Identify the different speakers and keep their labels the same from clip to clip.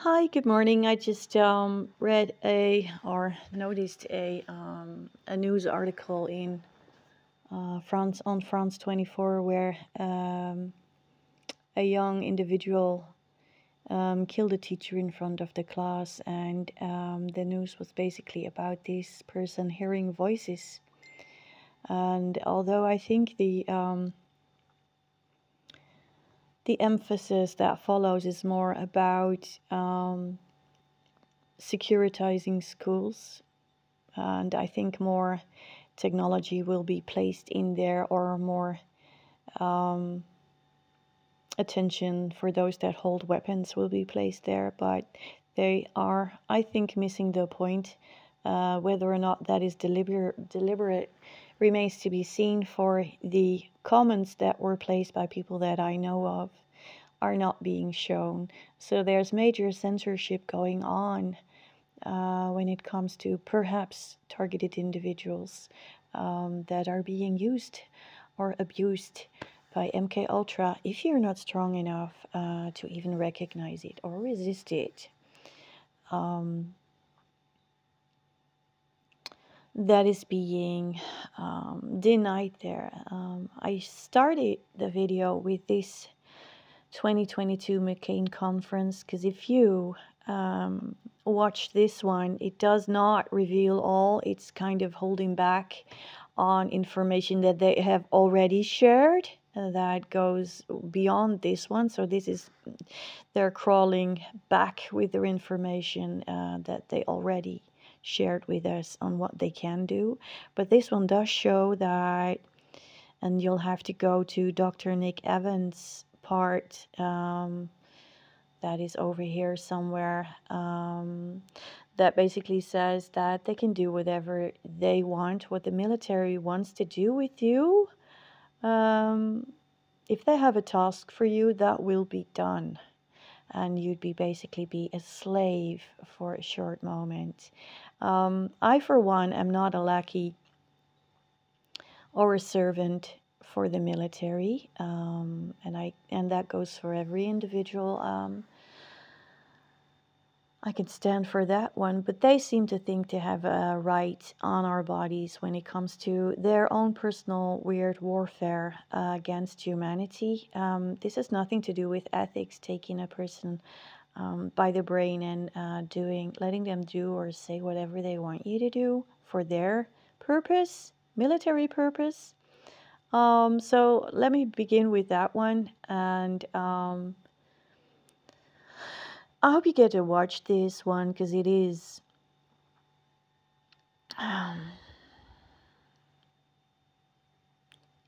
Speaker 1: Hi, good morning. I just read or noticed a news article in France on France 24 where a young individual killed a teacher in front of the class, and the news was basically about this person hearing voices. And although I think the emphasis that follows is more about securitizing schools, and I think more technology will be placed in there, or more attention for those that hold weapons will be placed there. But they are, I think, missing the point. Whether or not that is deliberate remains to be seen, for the comments that were placed by people that I know of are not being shown. So there's major censorship going on when it comes to perhaps targeted individuals that are being used or abused by MK Ultra, if you're not strong enough to even recognize it or resist it. That is being denied there. I started the video with this 2022 McCain conference because if you watch this one, it does not reveal all. It's kind of holding back on information that they have already shared that goes beyond this one. So this is, they're crawling back with their information that they already shared with us on what they can do. But this one does show that, and you'll have to go to Dr. Nick Evans' part that is over here somewhere, that basically says that they can do whatever they want, what the military wants to do with you. If they have a task for you, that will be done, and you'd be basically be a slave for a short moment. I, for one, am not a lackey or a servant for the military, and that goes for every individual. I can stand for that one, but they seem to think they have a right on our bodies when it comes to their own personal weird warfare against humanity. This has nothing to do with ethics, taking a person by the brain and letting them do or say whatever they want you to do for their purpose, military purpose. So let me begin with that one, and I hope you get to watch this one because it is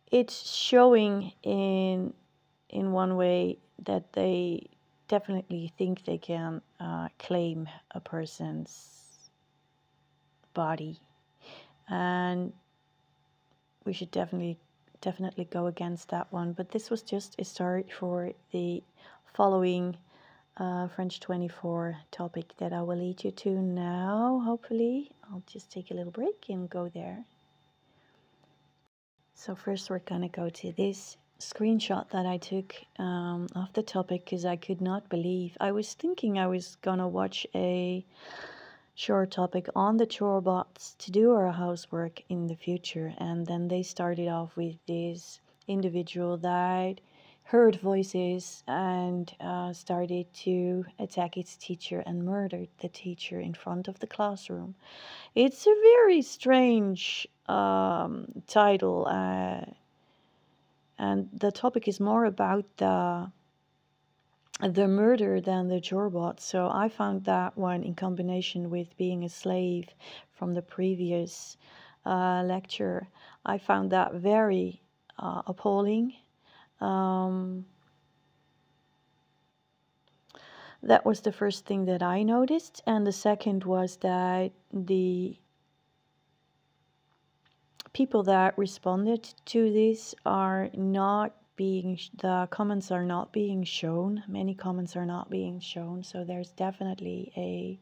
Speaker 1: it's showing in one way that they definitely think they can claim a person's body, and we should definitely go against that one. But this was just a start for the following French 24 topic that I will lead you to now. Hopefully I'll just take a little break and go there. So first we're gonna go to this screenshot that I took of the topic because I could not believe. I was thinking I was gonna watch a short topic on the chore bots to do our housework in the future, and then they started off with this individual that heard voices and started to attack its teacher and murdered the teacher in front of the classroom. It's a very strange title, and the topic is more about the murder than the Jorbot. So I found that one, in combination with being a slave from the previous lecture, I found that very appalling. That was the first thing that I noticed, and the second was that the people that responded to this are not being, the comments are not being shown. Many comments are not being shown, so there's definitely a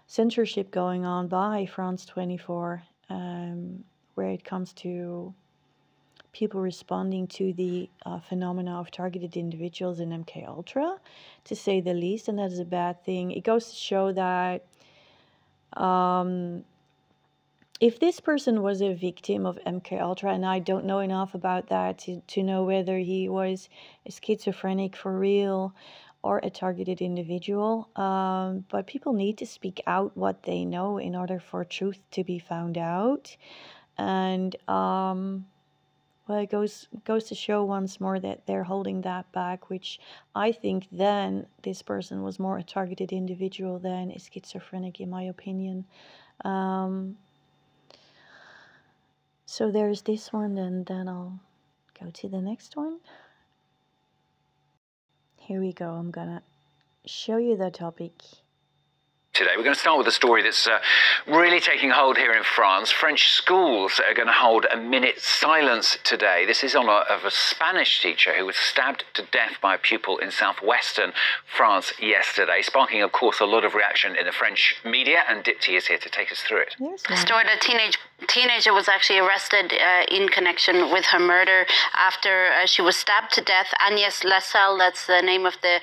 Speaker 1: censorship going on by France 24 where it comes to people responding to the phenomena of targeted individuals in MK Ultra, to say the least, and that is a bad thing. It goes to show that if this person was a victim of MK Ultra, and I don't know enough about that to know whether he was a schizophrenic for real or a targeted individual, but people need to speak out what they know in order for truth to be found out. And well, it goes to show once more that they're holding that back, which I think then this person was more a targeted individual than a schizophrenic, in my opinion. So there's this one, and then I'll go to the next one. Here we go. I'm gonna show you the topic.
Speaker 2: Today, we're going to start with a story that's really taking hold here in France. French schools are going to hold a minute silence today. This is of a Spanish teacher who was stabbed to death by a pupil in southwestern France yesterday, sparking, of course, a lot of reaction in the French media, and Dipti is here to take us through it.
Speaker 3: Stuart, a teenager was actually arrested in connection with her murder after she was stabbed to death. Agnès Lassalle, that's the name of the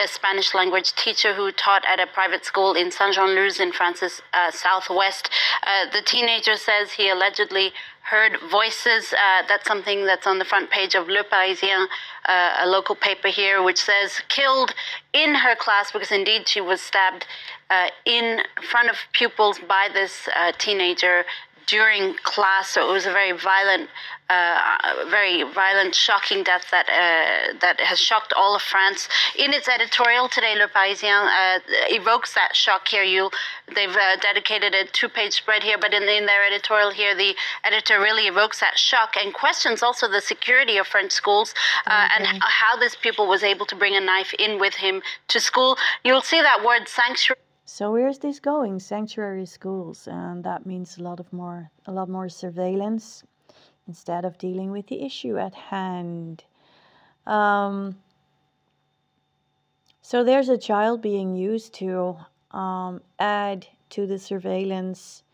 Speaker 3: Spanish language teacher who taught at a private school in Saint-Jean-Luz in France's southwest. The teenager says he allegedly heard voices. That's something that's on the front page of Le Parisien, a local paper here, which says killed in her class, because indeed she was stabbed in front of pupils by this teenager during class. So it was a very violent, shocking death that has shocked all of France. In its editorial today, Le Parisien evokes that shock here. They've dedicated a 2-page spread here, but in their editorial here, the editor really evokes that shock and questions also the security of French schools and how this pupil was able to bring a knife in with him to school. You'll see that word sanctuary.
Speaker 1: So where's this going? Sanctuary schools, and that means a lot more surveillance instead of dealing with the issue at hand. So there's a child being used to add to the surveillance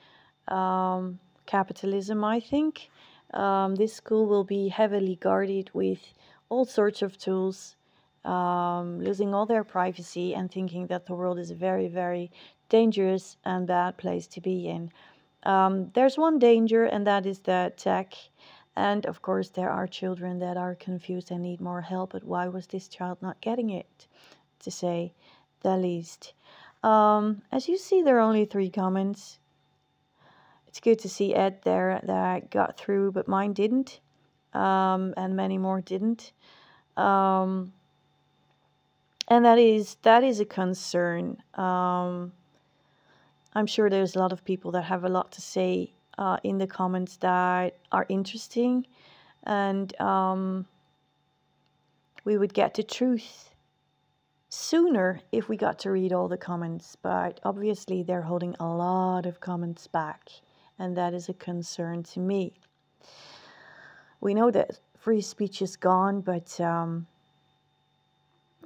Speaker 1: capitalism, I think. This school will be heavily guarded with all sorts of tools, losing all their privacy and thinking that the world is a very, very dangerous and bad place to be in. There's one danger, and that is the tech. And of course, there are children that are confused and need more help. But why was this child not getting it, to say the least? As you see, there are only 3 comments. It's good to see Ed there that got through, but mine didn't. And many more didn't. And that is a concern. I'm sure there's a lot of people that have a lot to say in the comments that are interesting, and we would get to truth sooner if we got to read all the comments. But obviously they're holding a lot of comments back, and that is a concern to me. We know that free speech is gone, but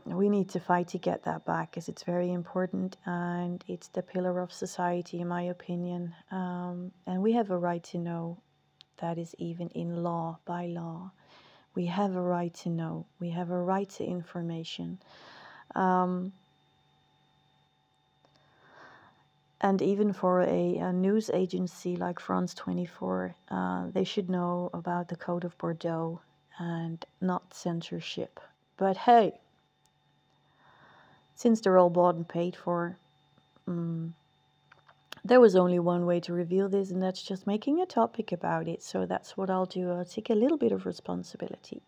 Speaker 1: we need to fight to get that back, because it's very important, and it's the pillar of society, in my opinion. And we have a right to know. That is even in law, by law. We have a right to know. We have a right to information. And even for a news agency like France 24, they should know about the Code of Bordeaux and not censorship. But hey, since they're all bought and paid for, there was only one way to reveal this, and that's just making a topic about it. So that's what I'll do. I'll take a little bit of responsibility.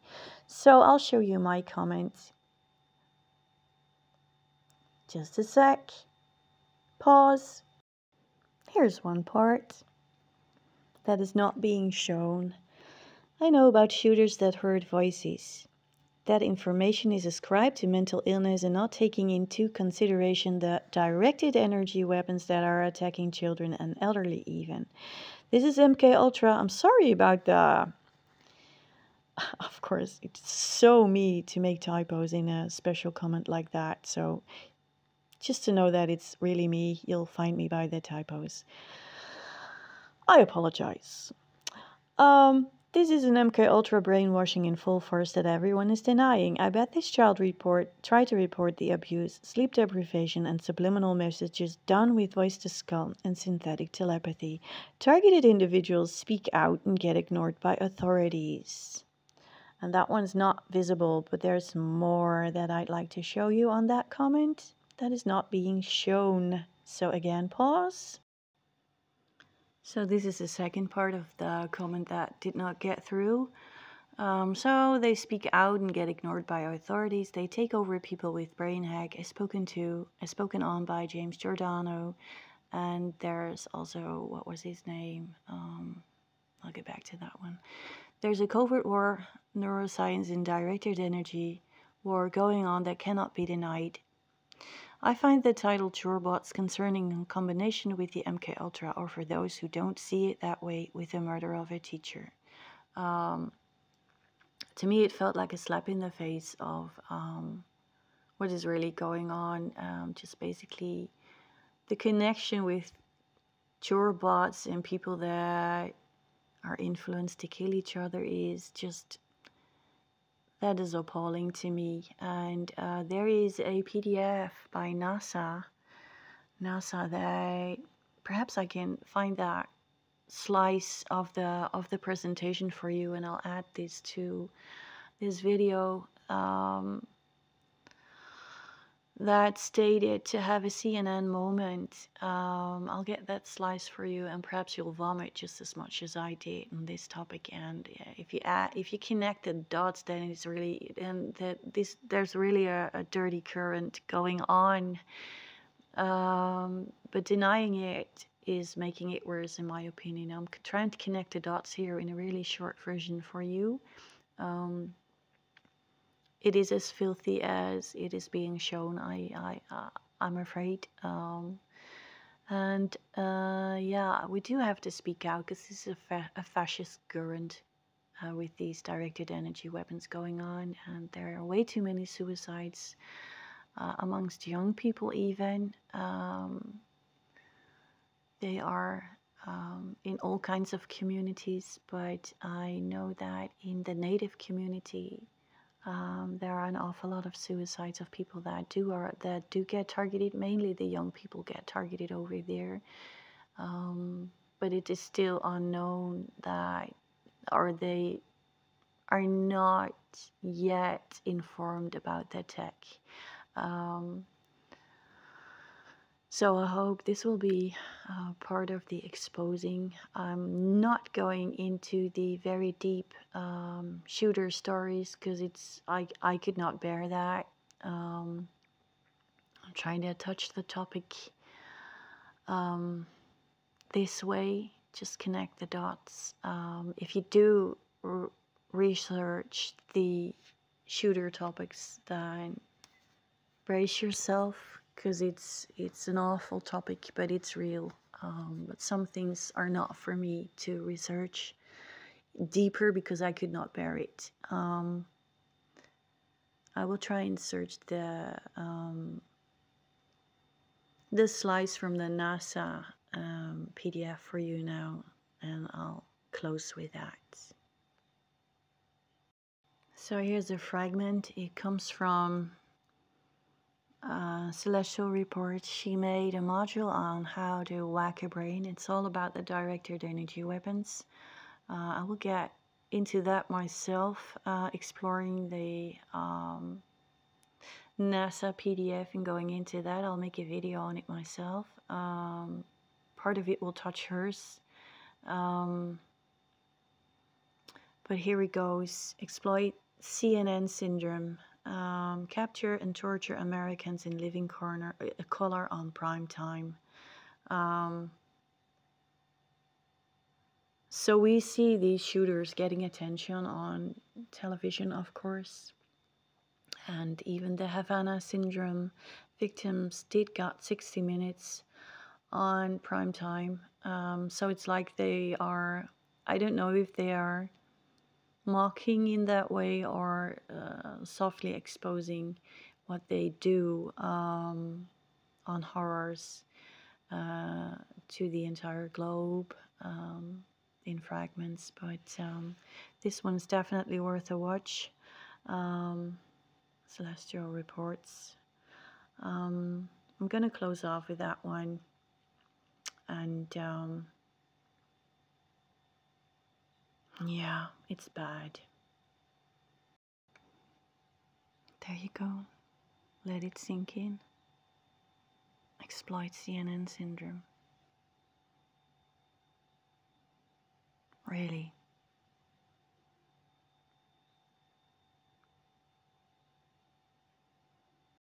Speaker 1: So I'll show you my comments. Just a sec. Pause. Here's one part that is not being shown. I know about shooters that heard voices. That information is ascribed to mental illness and not taking into consideration the directed energy weapons that are attacking children and elderly even. This is MK Ultra. I'm sorry about the... Of course, it's so me to make typos in a special comment like that. So just to know that it's really me, you'll find me by the typos. I apologize. This is an MK Ultra brainwashing in full force that everyone is denying. I bet this child tried to report the abuse, sleep deprivation, and subliminal messages done with voice to skull and synthetic telepathy. Targeted individuals speak out and get ignored by authorities. And that one's not visible, but there's more that I'd like to show you on that comment that is not being shown. So again, pause. So this is the second part of the comment that did not get through. So they speak out and get ignored by authorities. They take over people with brain hack, as spoken on by James Giordano. And there's also, what was his name? I'll get back to that one. There's a covert war, neuroscience and directed energy war going on that cannot be denied. I find the title Chorebots concerning in combination with the MK Ultra, or for those who don't see it that way, with the murder of a teacher. To me, it felt like a slap in the face of what is really going on. Just basically the connection with chorebots and people that are influenced to kill each other is just, that is appalling to me. And there is a PDF by NASA that perhaps I can find that slice of the presentation for you, and I'll add this to this video. That stated to have a CNN moment. I'll get that slice for you, and perhaps you'll vomit just as much as I did on this topic. And if you connect the dots, then it's really, and there's really a dirty current going on. But denying it is making it worse, in my opinion. I'm trying to connect the dots here in a really short version for you. It is as filthy as it is being shown. I'm afraid. Yeah, we do have to speak out, because this is a fascist current with these directed energy weapons going on, and there are way too many suicides amongst young people even. They are in all kinds of communities, but I know that in the native community there are an awful lot of suicides of people that do get targeted. Mainly the young people get targeted over there, but it is still unknown that, or they are not yet informed about the tech. So I hope this will be part of the exposing. I'm not going into the very deep shooter stories, because I could not bear that. I'm trying to touch the topic this way, just connect the dots. If you do research the shooter topics, then brace yourself, because it's an awful topic, but it's real. But some things are not for me to research deeper, because I could not bear it. I will try and search the slice from the NASA PDF for you now, and I'll close with that. So here's a fragment. It comes from Celestial Reports. She made a module on how to whack a brain. It's all about the directed energy weapons. I will get into that myself, exploring the NASA PDF and going into that. I'll make a video on it myself. Part of it will touch hers. But here it goes. Exploit CNN syndrome. Capture and torture Americans in living color on prime time. So we see these shooters getting attention on television, of course. And even the Havana syndrome victims did got 60 minutes on prime time. So it's like they are, I don't know if they are mocking in that way, or softly exposing what they do on horrors to the entire globe. in fragments, but this one's definitely worth a watch. Celestial Reports. I'm going to close off with that one, and yeah, it's bad. There you go. Let it sink in. Exploit CNN syndrome. Really.